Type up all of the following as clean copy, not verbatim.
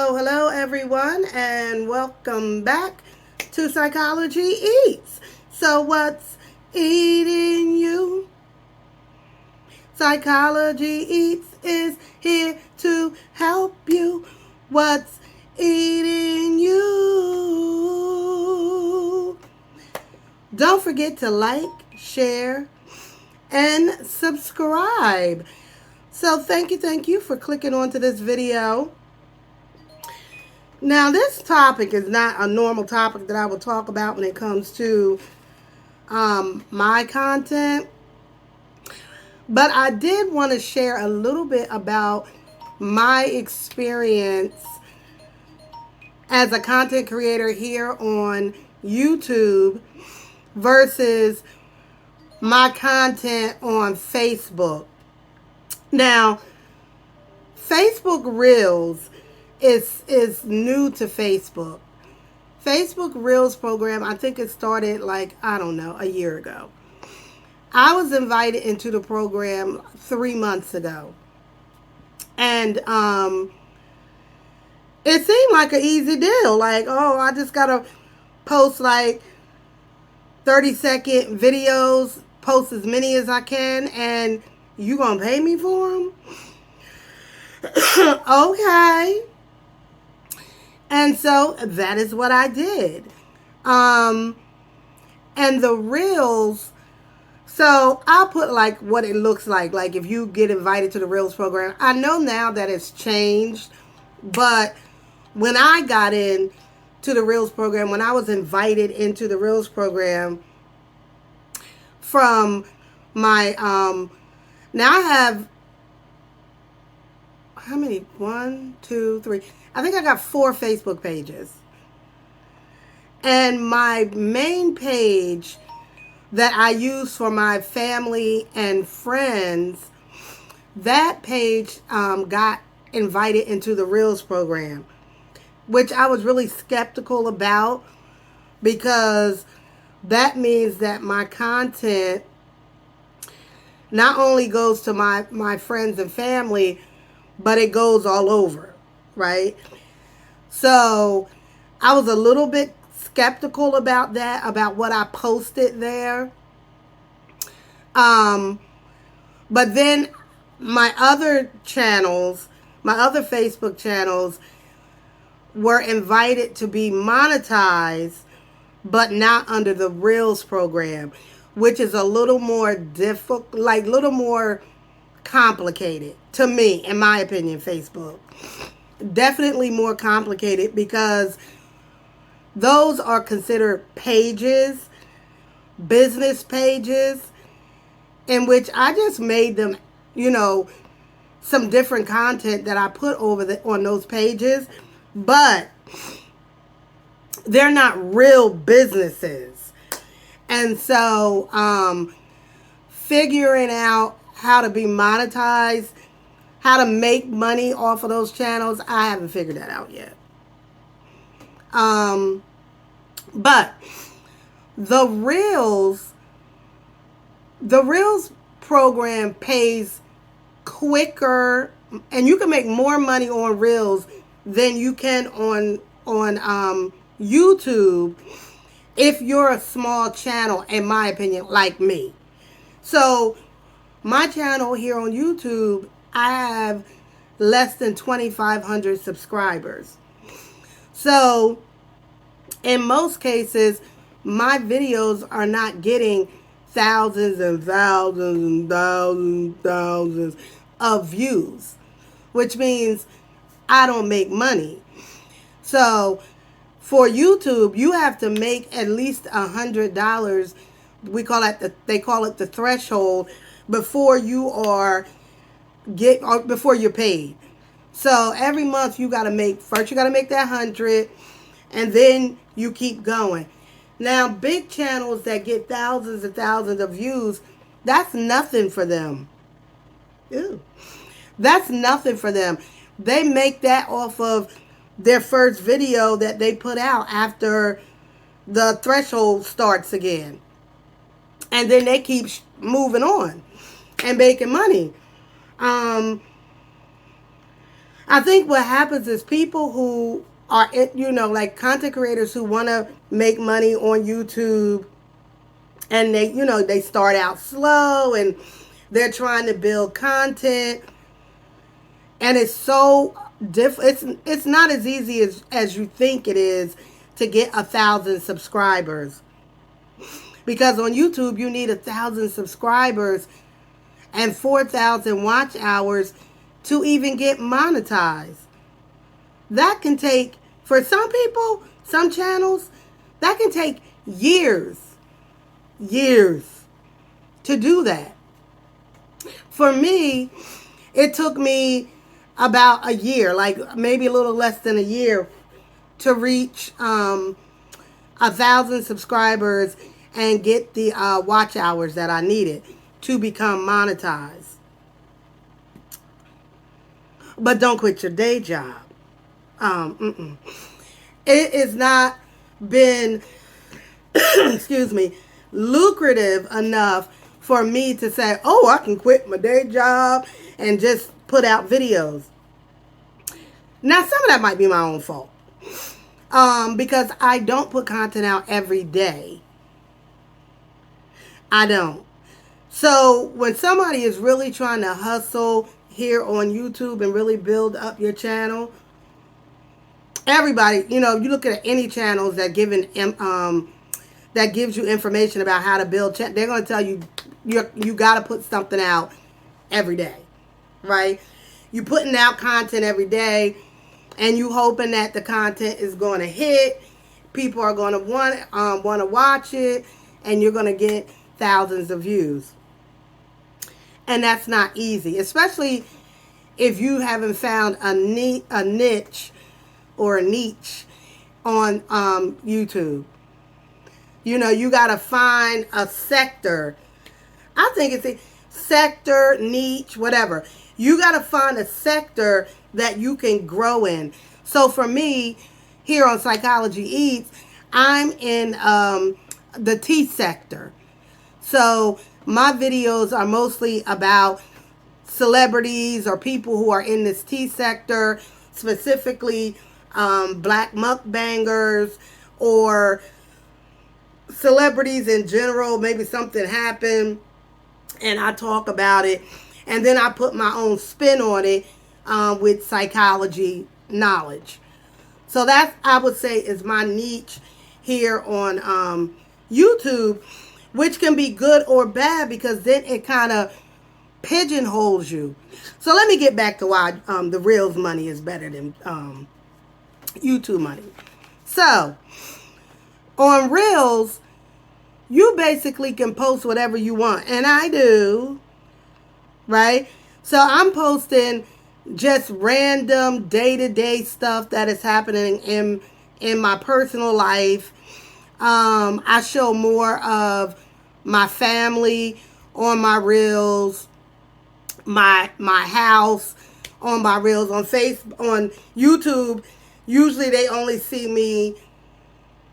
Hello everyone, and welcome back to Psychology Eats. So, what's eating you? Psychology Eats is here to help you. What's eating you? Don't forget to like, share, and subscribe. So, thank you for clicking onto this video. Now, this topic is not a normal topic that I will talk about when it comes to my content, but I did want to share a little bit about my experience as a content creator here on YouTube versus my content on Facebook. Now, Facebook Reels is new to Facebook. Facebook Reels program, I think it started a year ago. I was invited into the program 3 months ago. And it seemed like an easy deal. I just gotta post 30-second videos, post as many as I can, and you gonna pay me for them? Okay. And so that is what I did. And the Reels, so I'll put what it looks like if you get invited to the Reels program. I know now that it's changed, but when I got in to the Reels program, when I was invited into the Reels program from my, now I have, how many? 1, 2, 3. I think I got 4 Facebook pages. And my main page that I use for my family and friends, that page got invited into the Reels program, which I was really skeptical about, because that means that my content not only goes to my friends and family, but it goes all over, right? So I was a little bit skeptical about that, about what I posted there. But then my other channels, my other Facebook channels, were invited to be monetized, but not under the Reels program, which is a little more difficult, little more complicated to me, in my opinion. Facebook definitely more complicated, because those are considered pages, business pages, in which I just made them, some different content that I put on those pages, but they're not real businesses. And so figuring out how to be monetized, how to make money off of those channels, I haven't figured that out yet. But the Reels program pays quicker, and you can make more money on Reels than you can on YouTube if you're a small channel, in my opinion, like me. So my channel here on YouTube, I have less than 2,500 subscribers. So in most cases, my videos are not getting thousands and thousands and thousands and thousands of views, which means I don't make money. So for YouTube, you have to make at least $100. They call it the threshold before you're paid. So every month you got to make that 100, and then you keep going. Now, big channels that get thousands and thousands of views, that's nothing for them. Ew. That's nothing for them. They make that off of their first video that they put out after the threshold starts again. And then they keep moving on and making money. I think what happens is people who are, like content creators who want to make money on YouTube, and they start out slow and they're trying to build content, and it's so it's not as easy as you think it is to get 1,000 subscribers, because on YouTube you need 1,000 subscribers and 4,000 watch hours to even get monetized. That can take, for some people, some channels, that can take years to do that. For me, it took me about a year, like maybe a little less than a year, to reach 1,000 subscribers and get the watch hours that I needed to become monetized. But don't quit your day job. It has not been, excuse me, lucrative enough for me to say, oh, I can quit my day job and just put out videos. Now, some of that might be my own fault. Because I don't put content out every day. I don't. So when somebody is really trying to hustle here on YouTube and really build up your channel, everybody, you look at any channels that that gives you information about how to build channel, they're going to tell you you got to put something out every day, right? You putting out content every day, and you hoping that the content is going to hit. People are going to want to watch it, and you're going to get thousands of views. And that's not easy, especially if you haven't found a niche or a niche on YouTube. You got to find a sector. I think it's a sector, niche, whatever. You got to find a sector that you can grow in. So for me, here on Psychology Eats, I'm in the tea sector. So my videos are mostly about celebrities or people who are in this tea sector, specifically black mukbangers or celebrities in general. Maybe something happened and I talk about it, and then I put my own spin on it with psychology knowledge. So that, I would say, is my niche here on YouTube, which can be good or bad because then it kind of pigeonholes you. So let me get back to why the Reels money is better than YouTube money. So on Reels, you basically can post whatever you want, and I do, right? So I'm posting just random day-to-day stuff that is happening in my personal life. I show more of my family on my Reels, my house on my Reels. On YouTube, usually they only see me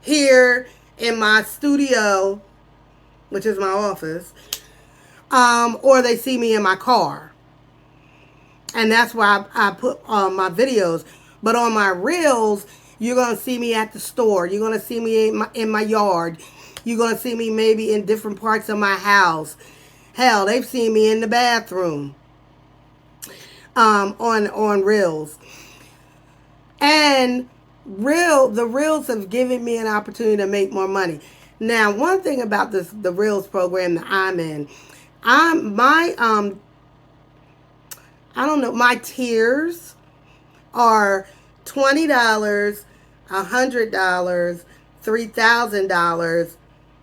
here in my studio, which is my office, or they see me in my car. And that's why I put my videos. But on my Reels, you're going to see me at the store. You're going to see me in my yard. You're going to see me maybe in different parts of my house. Hell, they've seen me in the bathroom on Reels. And the Reels have given me an opportunity to make more money. Now, one thing about the Reels program that I'm in, my tiers are $20, $100, $3,000,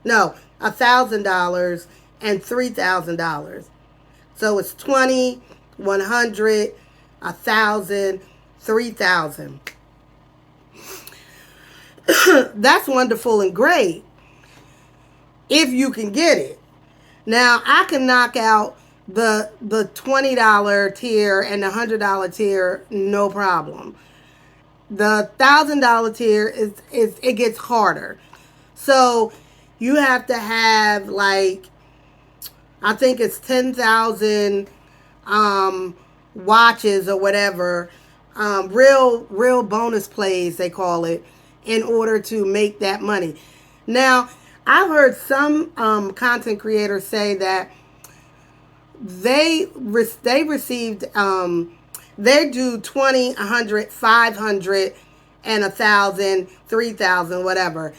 no, $1,000 and $3,000. So it's 20, 100, 1,000, 3,000. That's wonderful and great if you can get it. Now, I can knock out the $20 tier and the $100 tier, no problem. The $1,000 tier it gets harder. So you have to have, like, I think it's 10,000 watches or whatever real bonus plays, they call it, in order to make that money. Now, I've heard some content creators say that they received they do 20, 100, 500, and 1,000, 3,000, whatever.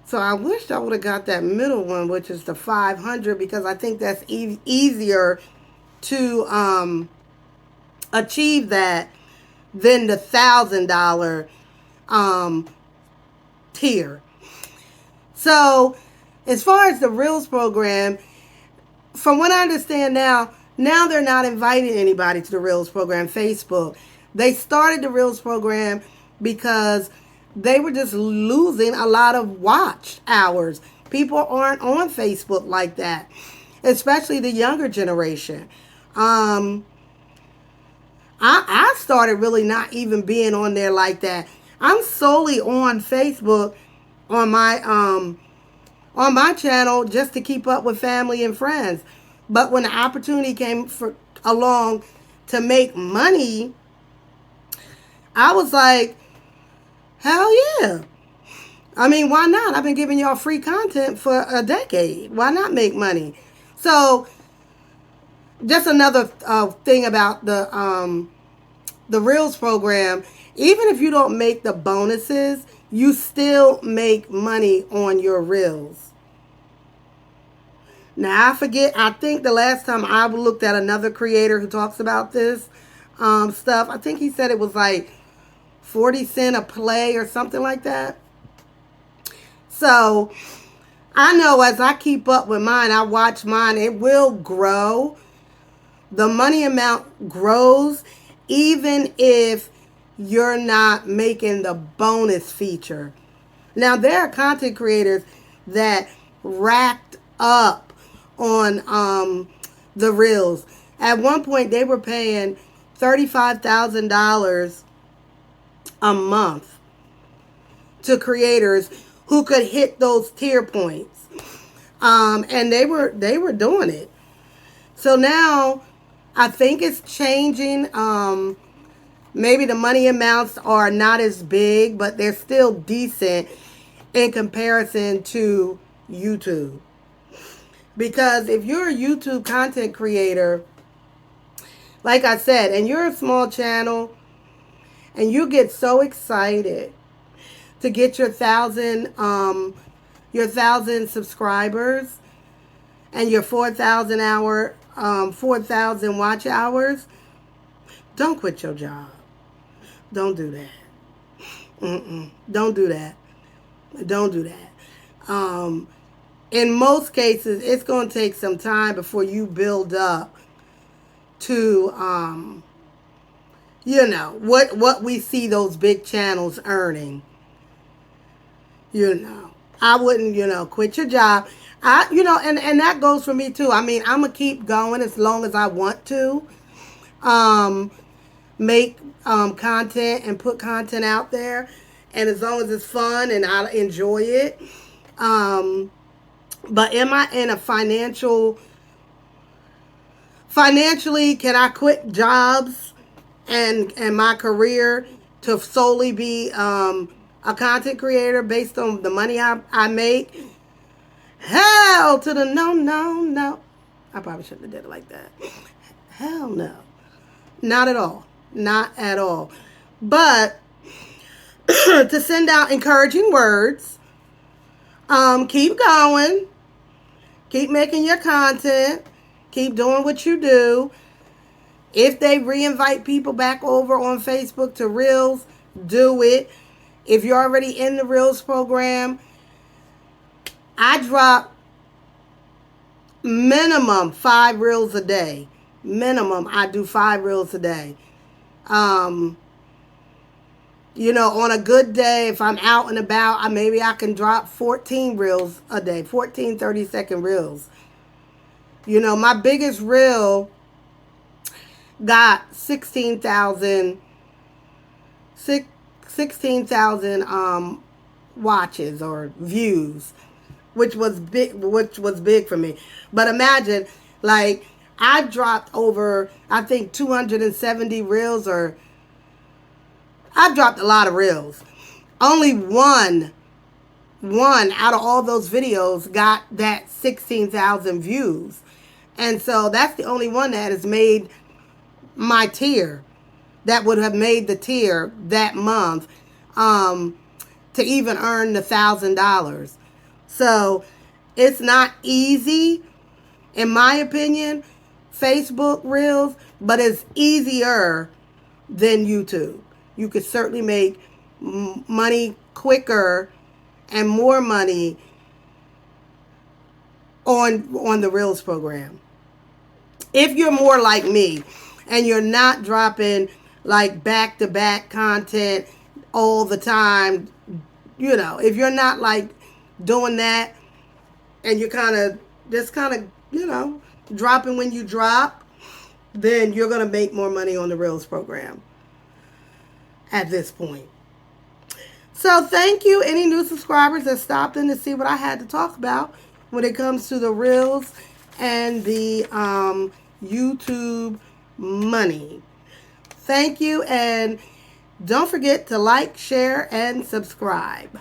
So I wish I would have got that middle one, which is the 500, because I think that's easier to achieve that than the $1,000 tier. So as far as the Reels program, from what I understand now they're not inviting anybody to the Reels program. Facebook, they started the Reels program because they were just losing a lot of watch hours. People aren't on Facebook like that, especially the younger generation. I started really not even being on there like that. I'm solely on Facebook on my channel just to keep up with family and friends. But when the opportunity came along to make money, I was like, hell yeah. I mean, why not? I've been giving y'all free content for a decade. Why not make money? So, just another thing about the Reels program. Even if you don't make the bonuses, you still make money on your Reels. Now, I think the last time I looked at another creator who talks about this stuff, I think he said it was like 40 cents a play or something like that. So, I know as I keep up with mine, I watch mine, it will grow. The money amount grows even if you're not making the bonus feature. Now, there are content creators that racked up on the Reels. At one point, they were paying $35,000 a month to creators who could hit those tier points, and they were doing it. So now, I think it's changing. Maybe the money amounts are not as big, but they're still decent in comparison to YouTube. Because if you're a YouTube content creator, like I said, and you're a small channel, and you get so excited to get your 1,000 subscribers and your 4,000 watch hours, don't quit your job. Don't do that. Don't do that. Don't do that. In most cases, it's going to take some time before you build up to, what we see those big channels earning. I wouldn't, quit your job. And that goes for me too. I mean, I'm going to keep going as long as I want to. Make content and put content out there. And as long as it's fun and I enjoy it. But am I in a financially, can I quit jobs and my career to solely be a content creator based on the money I make? Hell to the no. I probably shouldn't have did it like that. Hell no. Not at all. Not at all. But to send out encouraging words, keep going. Keep making your content. Keep doing what you do. If they reinvite people back over on Facebook to Reels, do it. If you're already in the Reels program, I drop minimum 5 Reels a day. Minimum, I do 5 Reels a day. On a good day, if I'm out and about, maybe I can drop 14 Reels a day, 14 30-second Reels. My biggest Reel got 16,000 watches or views, which was big for me. But imagine, like, I've dropped over, I think, 270 reels, or I've dropped a lot of reels. Only one out of all those videos got that 16,000 views. And so that's the only one that has made my tier, that would have made the tier that month, to even earn the $1,000. So it's not easy, in my opinion, Facebook Reels, but it's easier than YouTube. You could certainly make money quicker and more money on the Reels program. If you're more like me and you're not dropping like back-to-back content all the time, if you're not like doing that, and you're just dropping when you drop, then you're going to make more money on the Reels program at this point. So thank you, any new subscribers that stopped in to see what I had to talk about when it comes to the Reels and the YouTube money. Thank you, and don't forget to like, share, and subscribe.